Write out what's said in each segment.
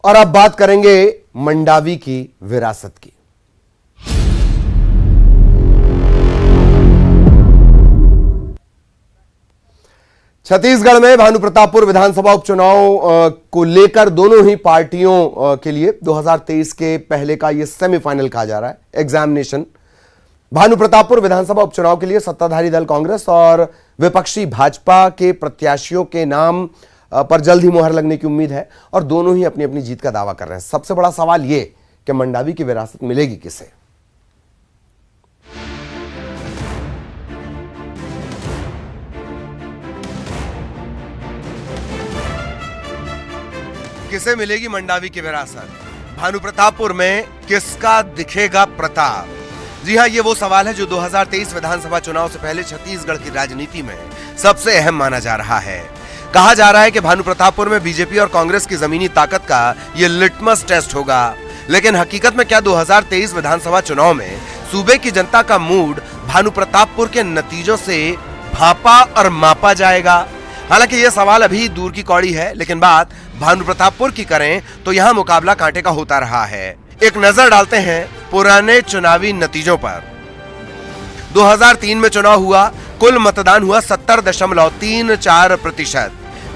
और अब बात करेंगे मंडावी की विरासत की। छत्तीसगढ़ में भानुप्रतापपुर विधानसभा उपचुनाव को लेकर दोनों ही पार्टियों के लिए 2023 के पहले का यह सेमीफाइनल कहा जा रहा है एग्जामिनेशन। भानुप्रतापपुर विधानसभा उपचुनाव के लिए सत्ताधारी दल कांग्रेस और विपक्षी भाजपा के प्रत्याशियों के नाम पर जल्द ही मुहर लगने की उम्मीद है और दोनों ही अपनी अपनी जीत का दावा कर रहे हैं। सबसे बड़ा सवाल यह कि मंडावी की विरासत मिलेगी किसे? किसे मिलेगी मंडावी की विरासत? भानुप्रतापपुर में किसका दिखेगा प्रताप? जी हां, ये वो सवाल है जो 2023 विधानसभा चुनाव से पहले छत्तीसगढ़ की राजनीति में सबसे अहम माना जा रहा है। कहा जा रहा है कि भानुप्रतापपुर में बीजेपी और कांग्रेस की जमीनी ताकत का ये लिटमस टेस्ट होगा। लेकिन हकीकत में क्या 2023 विधानसभा चुनाव में सूबे की जनता का मूड भानुप्रतापपुर के नतीजों से भापा और मापा जाएगा? हालांकि यह सवाल अभी दूर की कौड़ी है, लेकिन बात भानुप्रतापपुर की करें तो यहां मुकाबला कांटे का होता रहा है। एक नजर डालते हैं पुराने चुनावी नतीजों पर। 2003 में चुनाव हुआ, कुल मतदान हुआ 70.34%।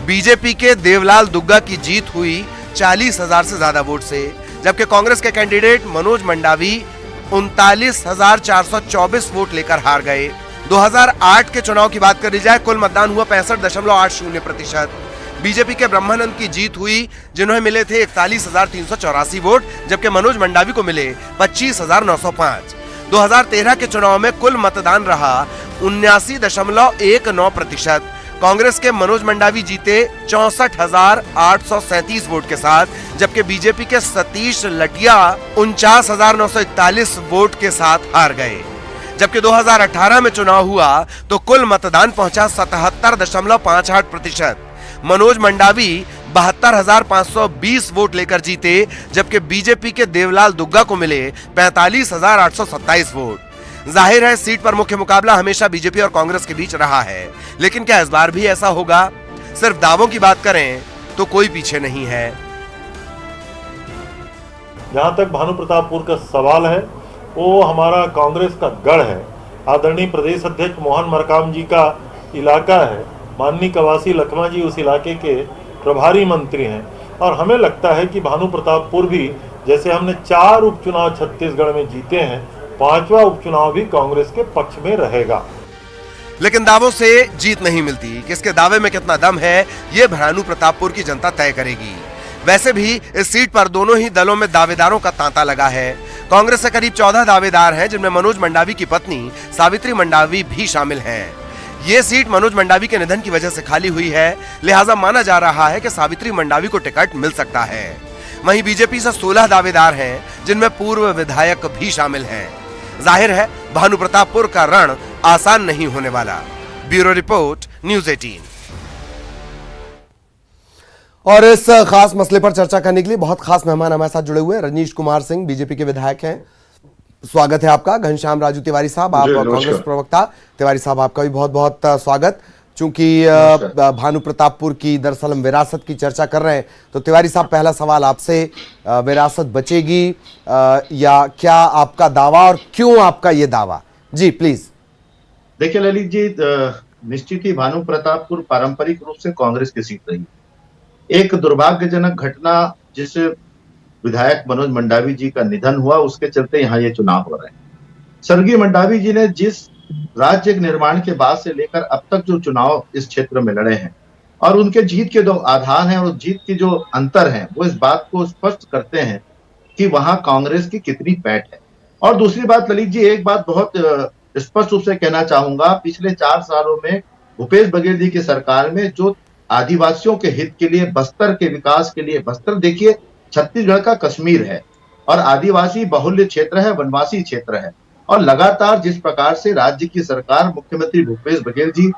बीजेपी के देवलाल दुग्गा की जीत हुई 40,000 से ज्यादा वोट से, जबकि कांग्रेस के कैंडिडेट मनोज मंडावी 39,424 वोट लेकर हार गए। 2008 के चुनाव की बात करी जाए, कुल मतदान हुआ 65.80%। बीजेपी के ब्रह्मानंद की जीत हुई, जिन्हें मिले थे 41,384 वोट, जबकि मनोज मंडावी को मिले 25,905। 2013 के चुनाव में कुल मतदान रहा 79.19%। कांग्रेस के मनोज मंडावी जीते 64,837 वोट के साथ, जबकि बीजेपी के सतीश लटिया 49,941 वोट के साथ हार गए। जबकि 2018 में चुनाव हुआ तो कुल मतदान पहुंचा 77.58%। मनोज मंडावी 72,520 वोट लेकर जीते, जबकि बीजेपी के देवलाल दुग्गा को मिले 45,827 वोट। जाहिर है सीट पर मुख्य मुकाबला हमेशा बीजेपी और कांग्रेस के बीच रहा है, लेकिन क्या इस बार भी ऐसा होगा? सिर्फ दावों की बात करें तो कोई पीछे नहीं है। जहां तक भानुप्रतापपुर का सवाल है, वो हमारा कांग्रेस का गढ़ है। आदरणीय प्रदेश अध्यक्ष मोहन मरकाम जी का इलाका है। माननीय कवासी लखमा जी उस इलाके के प्रभारी मंत्री हैं और हमें लगता है कि भानुप्रतापपुर भी, जैसे हमने 4 उपचुनाव छत्तीसगढ़ में जीते हैं, 5वां उपचुनाव भी कांग्रेस के पक्ष में रहेगा। लेकिन दावों से जीत नहीं मिलती। किसके दावे में कितना दम है, ये भानुप्रतापपुर की जनता तय करेगी। वैसे भी इस सीट पर दोनों ही दलों में दावेदारों का तांता लगा है। कांग्रेस से करीब 14 दावेदार हैं, जिनमें मनोज मंडावी की पत्नी सावित्री मंडावी भी शामिल हैं। ये सीट मनोज मंडावी के निधन की वजह से खाली हुई है, लिहाजा माना जा रहा है कि सावित्री मंडावी को टिकट मिल सकता है। वहीं बीजेपी से 16 दावेदार हैं, जिनमें पूर्व विधायक भी शामिल हैं। जाहिर है भानुप्रतापपुर का रण आसान नहीं होने वाला। Bureau report, news 18। और इस खास मसले पर चर्चा करने के लिए बहुत खास मेहमान हमारे साथ जुड़े हुए हैं। रजनीश कुमार सिंह बीजेपी के विधायक हैं, स्वागत है आपका। घनश्याम राजू तिवारी साहब, आप कांग्रेस प्रवक्ता। तिवारी साहब, आपका भी बहुत बहुत स्वागत। चूंकि भानुप्रतापपुर की दरअसल हम विरासत की चर्चा कर रहे हैं, तो तिवारी साहब पहला सवाल आपसे, विरासत बचेगी या क्या आपका दावा, और क्यों आपका ये दावा? जी प्लीज। देखिए ललित जी, निश्चित ही भानुप्रतापपुर पारंपरिक रूप से कांग्रेस की सीट रही। एक दुर्भाग्यजनक घटना जिस विधायक मनोज मंडावी जी का निधन हुआ, उसके चलते यहाँ ये चुनाव हो रहे हैं। स्वर्गीय मंडावी जी ने जिस राज्य निर्माण के बाद से लेकर अब तक जो चुनाव इस क्षेत्र में लड़े हैं, और उनके जीत के 2 आधार हैं, और उस जीत की जो अंतर है वो इस बात को स्पष्ट करते हैं कि वहां कांग्रेस की कितनी पैठ है। और दूसरी बात ललित जी, एक बात बहुत स्पष्ट रूप से कहना चाहूंगा, पिछले 4 सालों में भूपेश बघेल जी की सरकार में जो आदिवासियों के हित के लिए, बस्तर के विकास के लिए, बस्तर देखिए छत्तीसगढ़ का कश्मीर है और आदिवासी बहुल्य क्षेत्र है, वनवासी क्षेत्र है, और लगातार जिस प्रकार से राज्य की सरकार, मुख्यमंत्री भूपेश बघेल जी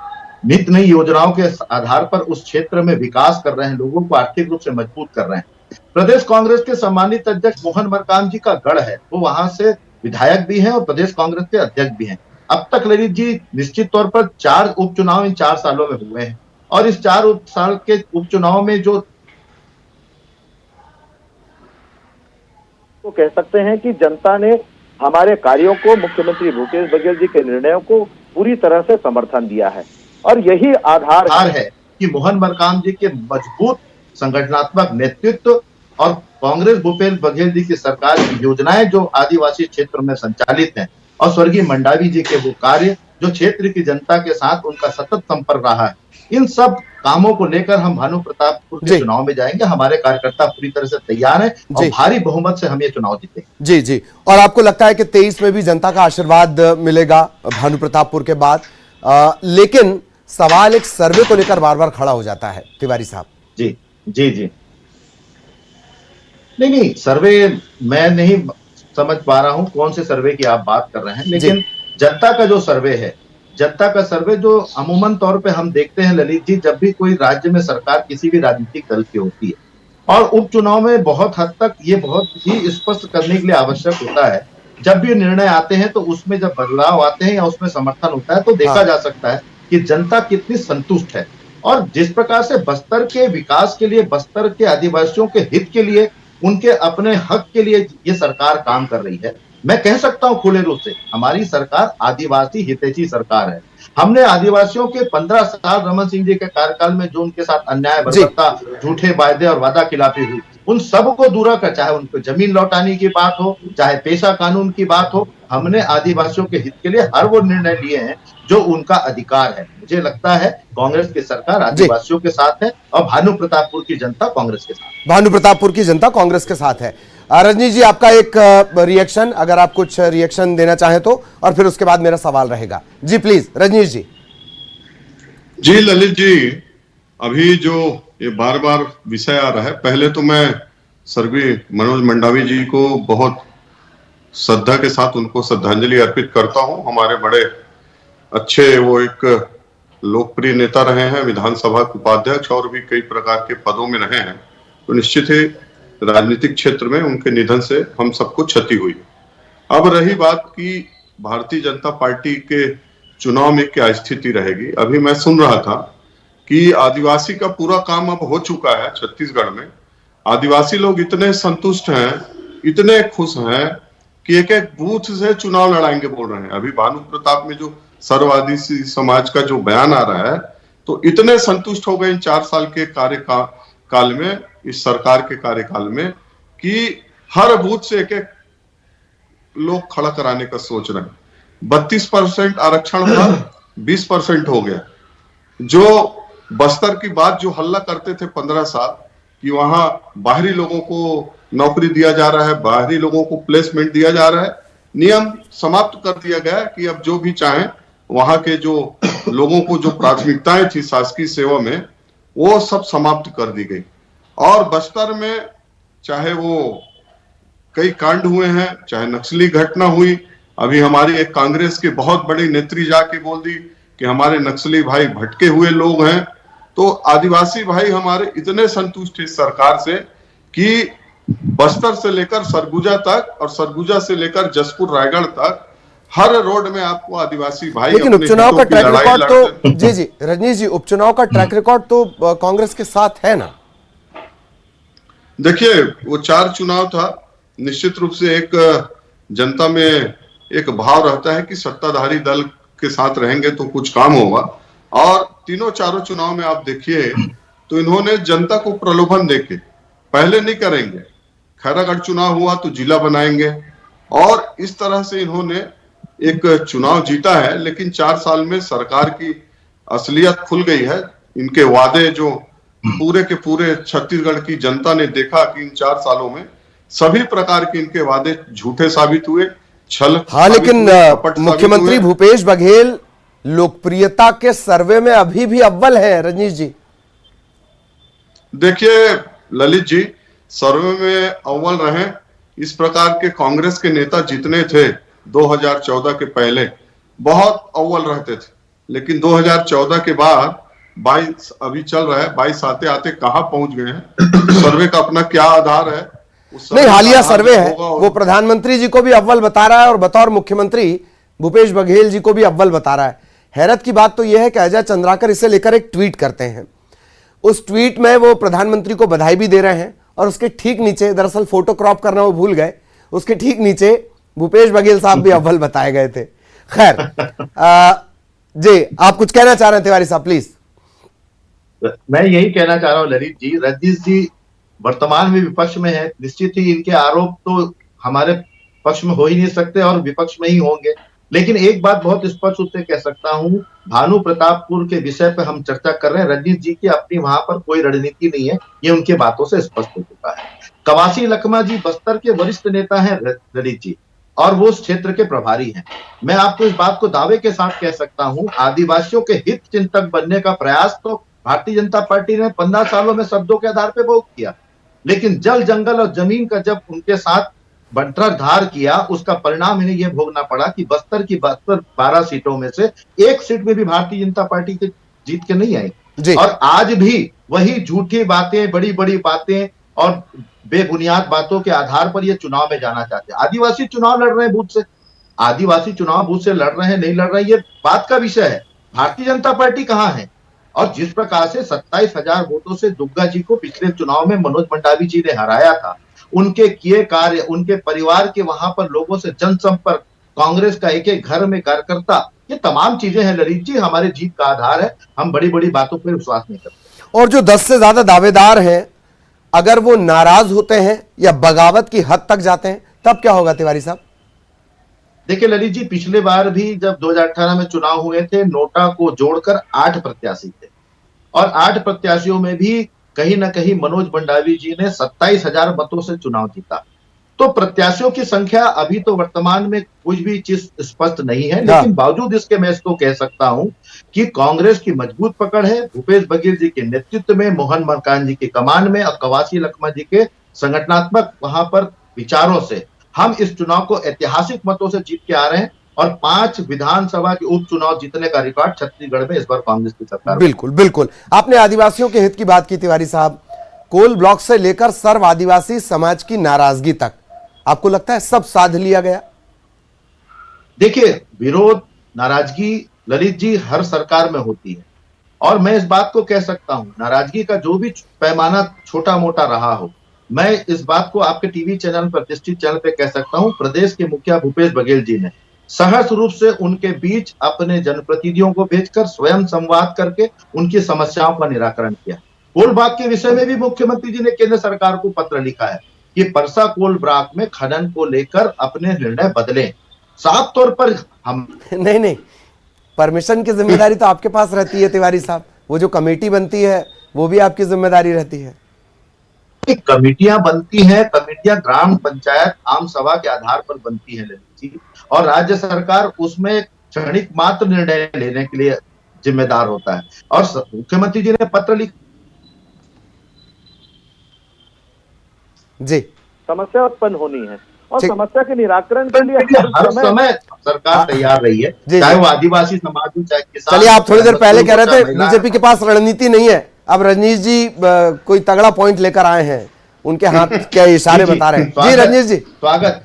नित नई योजनाओं के आधार पर उस क्षेत्र में विकास कर रहे हैं, लोगों को आर्थिक रूप से मजबूत कर रहे हैं। प्रदेश कांग्रेस के सम्मानित अध्यक्ष मोहन मरकाम जी का गढ़ है, वो वहां से विधायक भी हैं और प्रदेश कांग्रेस के अध्यक्ष भी हैं। अब तक ललित जी निश्चित तौर पर 4 उपचुनाव इन 4 सालों में हुए हैं, और इस 4 साल के उपचुनाव में जो तो कह सकते हैं कि जनता ने हमारे कार्यों को, मुख्यमंत्री भूपेश बघेल जी के निर्णयों को पूरी तरह से समर्थन दिया है और यही आधार है कि मोहन मरकाम जी के मजबूत संगठनात्मक नेतृत्व और कांग्रेस भूपेश बघेल जी की सरकार की योजनाएं जो आदिवासी क्षेत्र में संचालित हैं और स्वर्गीय मंडावी जी के वो कार्य जो क्षेत्र की जनता के साथ उनका सतत संपर्क रहा है, इन सब कामों को लेकर हम भानु प्रतापपुर के चुनाव में जाएंगे। हमारे कार्यकर्ता पूरी तरह से तैयार हैं और भारी बहुमत से हम ये चुनाव जीतेंगे। जी जी। और आपको लगता है कि 23 में भी जनता का आशीर्वाद मिलेगा भानु प्रतापपुर के बाद? लेकिन सवाल एक सर्वे को लेकर बार बार खड़ा हो जाता है तिवारी साहब। जी जी जी। नहीं, सर्वे मैं नहीं समझ पा रहा हूं कौन से सर्वे की आप बात कर रहे हैं, लेकिन जनता का जो सर्वे है, जनता का सर्वे जो अमूमन तौर पे हम देखते हैं ललित जी, जब भी कोई राज्य में सरकार किसी भी राजनीतिक दल की होती है और उपचुनाव में बहुत हद तक ये बहुत ही स्पष्ट करने के लिए आवश्यक होता है, जब भी निर्णय आते हैं तो उसमें जब बदलाव आते हैं या उसमें समर्थन होता है तो देखा जा सकता है कि जनता कितनी संतुष्ट है। और जिस प्रकार से बस्तर के विकास के लिए, बस्तर के आदिवासियों के हित के लिए, उनके अपने हक के लिए ये सरकार काम कर रही है, मैं कह सकता हूं खुले रूप से हमारी सरकार आदिवासी हितैषी सरकार है। हमने आदिवासियों के 15 साल रमन सिंह जी के कार्यकाल में जो उनके साथ अन्याय, बर्बरता, झूठे वायदे और वादा खिलाफी हुई, उन सबको दूर कर, चाहे उनको जमीन लौटाने की बात हो, चाहे पेशा कानून की बात हो, हमने आदिवासियों के हित के लिए हर वो निर्णय लिए हैं जो उनका अधिकार है। मुझे लगता है कांग्रेस की सरकार आदिवासियों के साथ है और भानु प्रतापपुर की जनता कांग्रेस के साथ। भानु प्रतापपुर की जनता कांग्रेस के साथ है। रजनीश जी, आपका एक रिएक्शन, अगर आप कुछ रिएक्शन देना चाहें तो, और फिर उसके बाद मेरा सवाल रहेगा। जी प्लीज रजनीश जी। जी ललित जी, अभी जो ये बार बार विषय आ रहा है, पहले तो मैं स्वर्गीय मनोज मंडावी जी को बहुत श्रद्धा के साथ उनको श्रद्धांजलि अर्पित करता हूं। हमारे बड़े अच्छे वो एक लोकप्रिय नेता रहे हैं, विधानसभा के उपाध्यक्ष और भी कई प्रकार के पदों में रहे हैं। तो निश्चित ही राजनीतिक क्षेत्र में उनके निधन से हम सबको क्षति हुई। अब रही बात कि भारतीय जनता पार्टी के चुनाव में क्या स्थिति रहेगी। अभी मैं सुन रहा था कि आदिवासी का पूरा काम अब हो चुका है छत्तीसगढ़ में। आदिवासी लोग इतने संतुष्ट हैं, इतने खुश हैं कि एक एक बूथ से चुनाव लड़ाएंगे बोल रहे हैं। अभी भानु प्रताप में जो सर्वआदिवासी समाज का जो बयान आ रहा है, तो इतने संतुष्ट हो गए इन 4 साल के कार्यकाल में, इस सरकार के कार्यकाल में, कि हर बूथ से एक एक लोग खड़ा कराने का सोच रहे हैं। 32% आरक्षण था, 20% हो गया। जो बस्तर की बात जो हल्ला करते थे 15 साल कि वहां बाहरी लोगों को नौकरी दिया जा रहा है, बाहरी लोगों को प्लेसमेंट दिया जा रहा है, नियम समाप्त कर दिया गया कि अब जो भी चाहें वहां के जो लोगों को जो प्राथमिकताएं थी शासकीय सेवा में, वो सब समाप्त कर दी गई। और बस्तर में चाहे वो कई कांड हुए हैं, चाहे नक्सली घटना हुई, अभी हमारी एक कांग्रेस के बहुत बड़ी नेत्री जाके बोल दी कि हमारे नक्सली भाई भटके हुए लोग हैं। तो आदिवासी भाई हमारे इतने संतुष्ट इस सरकार से कि बस्तर से लेकर सरगुजा तक और सरगुजा से लेकर जसपुर रायगढ़ तक हर रोड में आपको आदिवासी भाई। लेकिन उपचुनाव का ट्रैक रिकॉर्ड तो जी जी रजनीश जी, उपचुनाव का ट्रैक रिकॉर्ड तो कांग्रेस के साथ है ना। देखिए, वो 4 चुनाव था, निश्चित रूप से एक जनता में एक भाव रहता है कि सत्ताधारी दल के साथ रहेंगे तो कुछ काम होगा। और तीनों चारों चुनाव में आप देखिए तो इन्होंने जनता को प्रलोभन देके, पहले नहीं करेंगे, खैरागढ़ चुनाव हुआ तो जिला बनाएंगे, और इस तरह से इन्होंने एक चुनाव जीता है। लेकिन 4 साल में सरकार की असलियत खुल गई है। इनके वादे जो पूरे के पूरे छत्तीसगढ़ की जनता ने देखा कि इन 4 सालों में सभी प्रकार के इनके वादे झूठे साबित हुए, छल। हाँ, लेकिन मुख्यमंत्री भूपेश बघेल लोकप्रियता के सर्वे में अभी भी अव्वल है रजनीश जी। देखिए ललित जी, सर्वे में अव्वल रहे, इस प्रकार के कांग्रेस के नेता जितने थे 2014 के पहले बहुत अव्वल रहते थे, लेकिन 2014 के बाद 22 अभी चल रहा है, 22 आते आते कहां पहुंच गए हैं। सर्वे का अपना क्या आधार है? नहीं, हालिया सर्वे है वो प्रधानमंत्री जी को भी अव्वल बता रहा है और बतौर मुख्यमंत्री भूपेश बघेल जी को भी अव्वल बता रहा है। हैरत की बात तो यह है कि अजय चंद्राकर इसे लेकर एक ट्वीट करते हैं। उस ट्वीट में वो प्रधानमंत्री को बधाई भी दे रहे हैं और उसके ठीक नीचे, दरअसल फोटो क्रॉप करना वो भूल गए, उसके ठीक नीचे भूपेश बघेल साहब भी अव्वल बताए गए थे। खैर जी, आप कुछ कहना चाह रहे हैं तिवारी साहब, प्लीज। मैं यही कहना चाह रहा हूँ ललित जी, रजनीश जी वर्तमान में विपक्ष में है, निश्चित ही इनके आरोप तो हमारे पक्ष में हो ही नहीं सकते और विपक्ष में ही होंगे। लेकिन एक बात बहुत स्पष्ट रूप से कह सकता हूं, भानु प्रतापपुर के विषय पर हम चर्चा कर रहे हैं, रजनीश जी की अपनी वहां पर कोई रणनीति नहीं है, ये उनके बातों से स्पष्ट हो चुका है। कवासी लखमा जी बस्तर के वरिष्ठ नेता हैं ललित जी, और वो उस क्षेत्र के प्रभारी हैं। मैं आपको इस बात को दावे के साथ कह सकता हूं, आदिवासियों के हित चिंतक बनने का प्रयास तो भारतीय जनता पार्टी ने 15 सालों में शब्दों के आधार पर बहुत किया, लेकिन जल जंगल और जमीन का जब उनके साथ बंटवार किया, उसका परिणाम इन्हें यह भोगना पड़ा कि बस्तर की 12 सीटों में से एक सीट में भी भारतीय जनता पार्टी के जीत के नहीं आई। और आज भी वही झूठी बातें, बड़ी बड़ी बातें और बेबुनियाद बातों के आधार पर ये चुनाव में जाना चाहते हैं। आदिवासी चुनाव लड़ रहे हैं बूथ से, आदिवासी चुनाव बूथ से लड़ रहे हैं नहीं लड़ रहे हैं, ये बात का विषय है। भारतीय जनता पार्टी कहां है? और जिस प्रकार से 27,000 वोटों से दुग्गा जी को पिछले चुनाव में मनोज मंडावी जी ने हराया था, उनके किए कार्य, उनके परिवार के वहां पर लोगों से जनसंपर्क, कांग्रेस का एक एक घर में कार्यकर्ता, ये तमाम चीजें हैं ललित जी, हमारे जीत का आधार है। हम बड़ी बड़ी बातों पर विश्वास नहीं करते। और जो 10 से ज्यादा दावेदार हैं, अगर वो नाराज होते हैं या बगावत की हद तक जाते हैं, तब क्या होगा तिवारी साहब? देखिए ललित जी, पिछले बार भी जब 2018 में चुनाव हुए थे, नोटा को जोड़कर 8 प्रत्याशी थे, और 8 प्रत्याशियों में भी कहीं ना कहीं मनोज मंडावी जी ने 27,000 मतों से चुनाव जीता। तो प्रत्याशियों की संख्या अभी तो वर्तमान में कुछ भी चीज स्पष्ट नहीं है, लेकिन बावजूद इसके मैं इसको कह सकता हूं कि कांग्रेस की मजबूत पकड़ है, भूपेश बघेल जी के नेतृत्व में, मोहन मरकाम जी की कमान में और कवासी लखमा जी के संगठनात्मक वहां पर विचारों से हम इस चुनाव को ऐतिहासिक मतों से जीत के आ रहे हैं, और 5 विधानसभा के उपचुनाव जीतने का रिकॉर्ड छत्तीसगढ़ में इस बार कांग्रेस की सरकार। बिल्कुल बिल्कुल, आपने आदिवासियों के हित की बात की तिवारी साहब। कोल ब्लॉक से लेकर सर्व आदिवासी समाज की नाराजगी तक, आपको लगता है सब साध लिया गया? देखिए, विरोध, नाराजगी ललित जी हर सरकार में होती है, और मैं इस बात को कह सकता हूं, नाराजगी का जो भी पैमाना छोटा मोटा रहा हो, मैं इस बात को आपके टीवी चैनल, प्रतिष्ठित चैनल पे कह सकता हूं, प्रदेश के मुखिया भूपेश बघेल जी ने सहर्ष रूप से उनके बीच अपने जनप्रतिनिधियों को भेजकर स्वयं संवाद करके उनकी समस्याओं का निराकरण किया। कोल ब्लॉक के विषय में भी मुख्यमंत्री जी ने केंद्र सरकार को पत्र लिखा है कि परसा कोल ब्लॉक में खनन को लेकर अपने निर्णय बदलें। साफ तौर पर हम नहीं, परमिशन की जिम्मेदारी तो आपके पास रहती है तिवारी साहब, वो जो कमेटी बनती है वो भी आपकी जिम्मेदारी रहती है। कमेटियां बनती हैं, कमेटियां ग्राम पंचायत आम सभा के आधार पर बनती है ललित जी, और राज्य सरकार उसमें क्षणिक मात्र निर्णय लेने के लिए जिम्मेदार होता है। और मुख्यमंत्री जी ने पत्र लिखा जी, समस्या उत्पन्न होनी है और समस्या के निराकरण के लिए हर समय सरकार तैयार रही है, चाहे वो आदिवासी समाज हो, चाहे किसान। चलिए, आप थोड़ी देर पहले कह रहे थे बीजेपी के पास रणनीति नहीं है, अब रजनीश जी कोई तगड़ा पॉइंट लेकर आए हैं, उनके हाथ के इशारे बता रहे हैं। जी रजनीश जी, स्वागत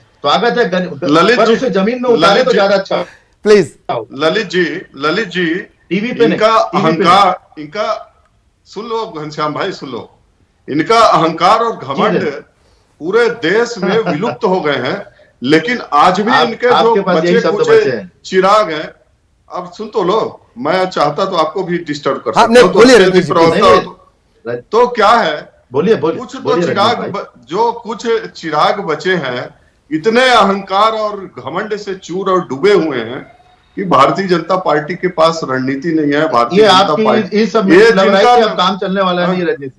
है। ललित जी, उसे जमीन में उतारे तो ज्यादा अच्छा। प्लीज ललित जी टीवी पे इनका अहंकार, इनका सुन लो घनश्याम भाई, सुन लो, इनका अहंकार और घमंड पूरे देश में विलुप्त हो गए हैं, लेकिन आज भी इनके जो बचे कुछ चिराग हैं, अब सुन तो लो, मैं चाहता तो आपको भी डिस्टर्ब कर सकता हूं, तो क्या है, बोलिए कुछ तो चिराग, जो कुछ चिराग बचे हैं, इतने अहंकार और घमंड से चूर और डूबे हुए हैं कि भारतीय जनता पार्टी के पास रणनीति नहीं है। भारतीय जनता पार्टी ये जिनका काम चलने वाला नहीं राजनीति।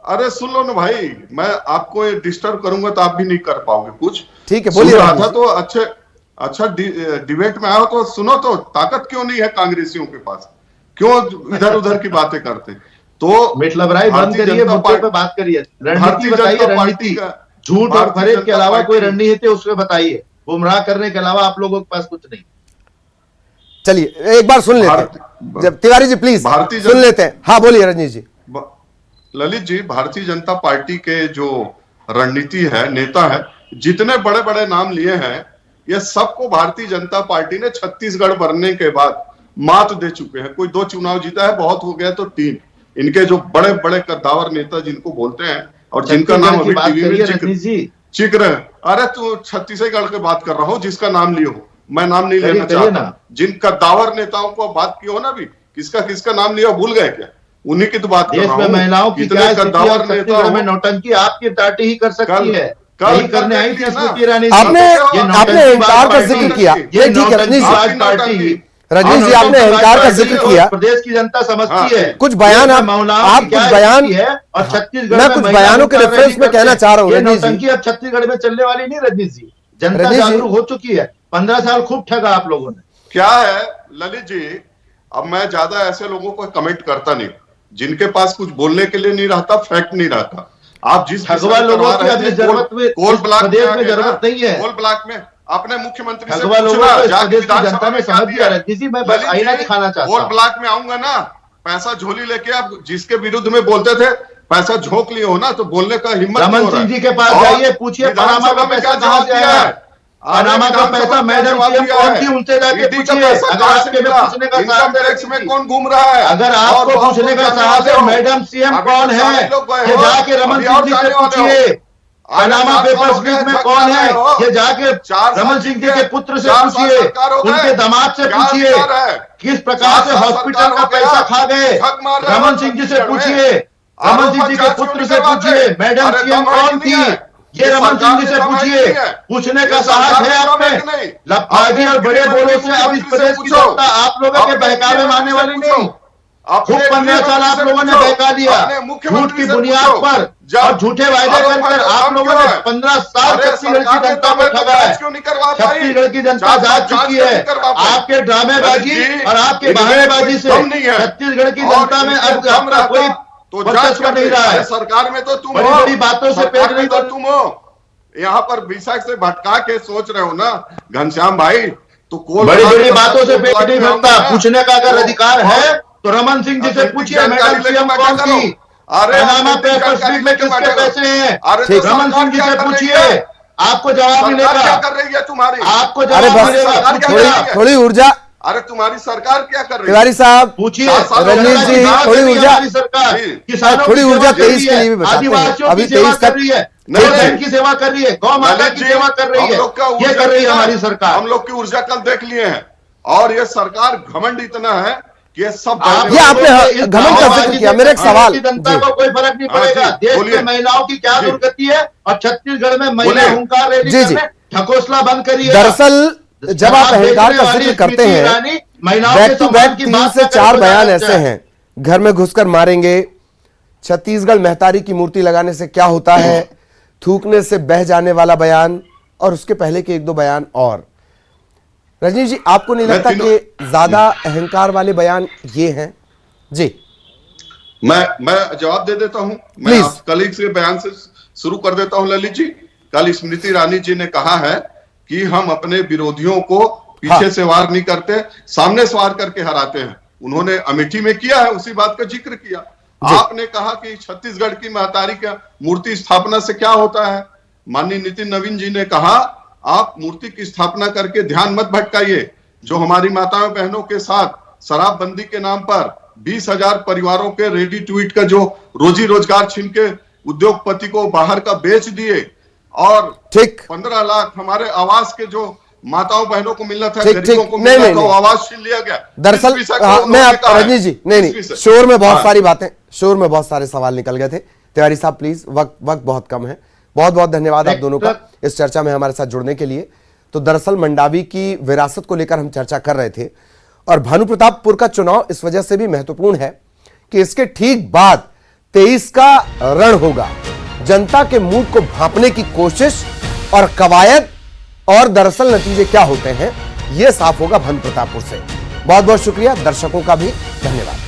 अरे सुन लो ना भाई, मैं आपको डिस्टर्ब करूंगा तो आप भी नहीं कर पाओगे कुछ। ठीक है, बोलिए। रहा था तो अच्छा डिबेट में आओ तो सुनो, तो ताकत क्यों नहीं है कांग्रेसियों के पास, क्यों इधर उधर की बातें करते? तो मिटलबराई बंद करिए, मुद्दे पे बात करिए, रणनीति बताइए, रणनीति झूठ और फरेब के अलावा कोई रणनीति उसमें बताइए, गुमराह करने के अलावा आप लोगों के पास कुछ नहीं। चलिए एक बार सुन लेते हैं, जब तिवारी जी प्लीज सुन लेते हैं। हाँ बोलिए रजनीश जी। ललित जी, भारतीय जनता पार्टी के जो रणनीति है, नेता है, जितने बड़े बड़े नाम लिए हैं, ये सबको भारतीय जनता पार्टी ने छत्तीसगढ़ बनने के बाद मात दे चुके हैं। कोई 2 चुनाव जीता है, बहुत हो गया तो 3। इनके जो बड़े बड़े कद्दावर नेता जिनको बोलते हैं और जिनका नाम अभी टीवी में अरे तू छत्तीसगढ़ की बात कर रहा हो, जिसका नाम लियो हो, मैं नाम नहीं लेना करिए चाहता। ना। जिन कद्दावर नेताओं को बात की हो ना, भी किसका किसका नाम लिया भूल गए क्या? उन्हीं की तो बात कर देश रहा में हूं। महिलाओं की इतने क्या स्थिति है और कद्दावर नेता छत्तीसगढ़ में हो। नौटंकी आपकी पार्टी ही कर सकती है। कल यही करने आई थी देख लिया ना। स्मृति ईरानी जी। आपने ये आपने अहंकार का जिक्र किया, ये ये ठीक है रजनीश जी, आपकी नौटंकी। रजनीश जी आपने अहंकार का जिक्र किया, प्रदेश की जनता समझती है। कुछ बयान आप कुछ बयान है और छत्तीसगढ़ मैं में कुछ महिला बयानों के मुक्का रेफरेंस रैली में कहना करते चाह रहा हूं हैं। ये रजनीश जी। नौटंकी अब छत्तीसगढ़ में चलने वाली नहीं रजनीश जी। जनता रजनीश जी। जागरूक हो चुकी है। 15 साल खूब ठगा आप लोगों ने। क्या है ललित जी, अब मैं ज्यादा ऐसे लोगों को कमेंट करता नहीं जिनके पास कुछ बोलने के लिए नहीं रहता, फैक्ट नहीं रहता। आप जिस ठगवा लोगों की अभी जरूरत में कोल ब्लॉक प्रदेश में जरूरत नहीं है। कोल ब्लॉक में अपने मुख्यमंत्री से ठगवा लोगों पूछना, को इस जाके प्रदेश की विधानसभा जनता ने में क्या समझ दिया लिया। किसी मैं बस ललित आईना जी, दिखाना चाहता कोल हूं। ब्लॉक में आऊंगा ना, पैसा झोली लेके आप जिसके विरुद्ध में बोलते थे पैसा झोंक लिए हो ना, तो बोलने का हिम्मत नहीं हो रमन रहा सिंह है। जी के पास और जाइए, पूछिए पनामा विधानसभा का में पैसा क्या कहां जवाब से दिया आया है? है? पनामा का पैसा मैडम सीएम कौन थी, उनसे जाके पूछिए। अगर आपके में पूछने का इनकम साहस टैक्स में है, कौन घूम रहा है? अगर और आपको बहुत पूछने लोग का जाने साहस वाले है हो। मैडम सीएम अभी कौन तो है, सारे लोग गए ये हो। जाके रमन अभी सिंह और जी से जाने वाले हो। पूछिए। पनामा आज पेपर्स हो लीक गया, में झक कौन मार है, रहे हो। ये जाके 4 साल रमन सिंह जी के पुत्र से 4 साल पूछिए, सरकार हो गए। उनके दामाद से क्या पूछिए अधिकार है? किस प्रकार 4 से साल हॉस्पिटल सरकार का हो गया। पैसा खा गए। झक मार रहे हो रमन सिंह जी से छत्तीसगढ़ में। पूछिए, रमन सिंह जी के पुत्र से पूछिए, मैडम सीएम कौन थी, ये रमन सिंह जी से पूछिए। पूछने का साहस है आप में? लफाजी और बड़े बोलों से अब इस प्रदेश की जनता आप लोगों के बहकावे में आने वाली नहीं। खूब 15 साल आप लोगों ने बहका दिया झूठ की बुनियाद पर और झूठे वायदे कर आप लोगों ने 15 साल छत्तीसगढ़ की जनता को ठगा है। छत्तीसगढ़ की जनता जाग चुकी है आपके ड्रामेबाजी और आपके बहानेबाजी से। छत्तीसगढ़ की जनता में अब आपका कोई वर्चस्व नहीं रहा है। सरकार में तो तुम बड़ी हो, बड़ी बातों से सरकार पेट में नहीं तो भर- तुम हो। यहाँ पर विशाख से भटका के सोच रहे हो ना घनश्याम भाई, तो कोल बड़ी ब्लॉक बड़ी में बातों से कोल पेट ब्लॉक नहीं में भरता। आऊंगा ना, पूछने का अगर तो- अधिकार है तो रमन सिंह जी से अथेंटिक पूछिए जानकारी मैडम लेके सीएम मैं कौन क्या थी, करूं? अरे पनामा अथेंटिक पेपर्स जानकारी लीक में लेके मैं किसके क्या पैसे हैं, अरे तो रमन सरकार सिंह जी क्या से कर रही पूछिए, है? आपको जवाब सरकार क्या मिलेगा। कर रही है तुम्हारी? आपको अरे जवाब बस मिलेगा। सरकार क्या पूछिए कर आप। रही है? थोड़ी ऊर्जा, अरे तुम्हारी सरकार क्या कर रही है? तिवारी साहब पूछिए 4 साल रजनीश जी, थोड़ी ऊर्जा- हमारी सरकार जी। किसानों थोड़ी की ऊर्जा सेवा कर 23 रही के लिए भी है, बचाते हैं। आदिवासियों अभी की सेवा 23 कर तक- रही है, नहीं, बहन नहीं। की सेवा कर रही है, गौ माता ललित की जी, सेवा कर रही हम है। लोग का ये ऊर्जा कर रही है कितना हमारी सरकार। हम लोग की ऊर्जा कल देख लिए हैं। और ये सरकार घमंड इतना है कि ये सब आप ये आपने लोगों के इस घमंड का दावाबाजी जिक्र किया। से मेरा एक छत्तीसगढ़ सवाल की जनता जी। को कोई फर्क नहीं हाँ पड़ेगा। जी, देश बोलिए। में महिलाओं की क्या जी। दुर्गति है और छत्तीसगढ़ में महिला बोलिए। हुंकार रैली जी, जी। करने ढकोसला बंद करिए। दरअसल जब आप अहंकार का जिक्र करते हैं, बैक टू बैक 3 से 4 बयान ऐसे हैं, घर में घुसकर मारेंगे, छत्तीसगढ़ महतारी की मूर्ति लगाने से क्या होता है, थूकने से बह जाने वाला बयान, और उसके पहले के 1-2 बयान और। रजनीश जी, आपको नहीं लगता कि ज्यादा अहंकार वाले बयान ये हैं? जी मैं जवाब दे देता हूं। मैं Please। आप कल के बयान से शुरू कर देता हूं। ललित जी, कल स्मृति ईरानी जी ने कहा है कि हम अपने विरोधियों को पीछे हाँ। से वार नहीं करते, सामने से वार करके हराते हैं। उन्होंने अमेठी में किया है, उसी बात का जिक्र किया। आपने कहा कि छत्तीसगढ़ की महतारी का मूर्ति स्थापना से क्या होता है। माननीय नितिन नवीन जी ने कहा आप मूर्ति की स्थापना करके ध्यान मत भटकाइए। जो हमारी माताओं बहनों के साथ शराबबंदी के नाम पर 20,000 परिवारों के रेडी टू ईट का जो रोजी रोजगार छीन के उद्योगपति को बाहर का बेच दिए, और ठीक 15 लाख हमारे आवास के जो माताओं बहनों को मिलना था, ठीक, गरीबों ठीक। को नहीं, मिलना नहीं, था, वो नहीं। आवास छीन लिया गया। दरअसल इस विषय को मैं उन्होंने आप कहा है। रजनीश जी, इस नहीं विषय- शोर में बहुत हाँ। सारी बातें, शोर में बहुत सारे सवाल निकल गए थे। तिवारी साहब प्लीज, वक्त बहुत कम है। बहुत बहुत धन्यवाद आप दोनों का इस चर्चा में हमारे साथ जुड़ने के लिए। तो दरअसल मंडावी की विरासत को लेकर हम चर्चा कर रहे थे, और भानुप्रतापपुर का चुनाव इस वजह से भी महत्वपूर्ण है कि इसके ठीक बाद 23 का रण होगा। जनता के मूड को भांपने की कोशिश और कवायद, और दरअसल नतीजे क्या होते हैं यह साफ होगा भानुप्रतापपुर से। बहुत बहुत शुक्रिया, दर्शकों का भी धन्यवाद।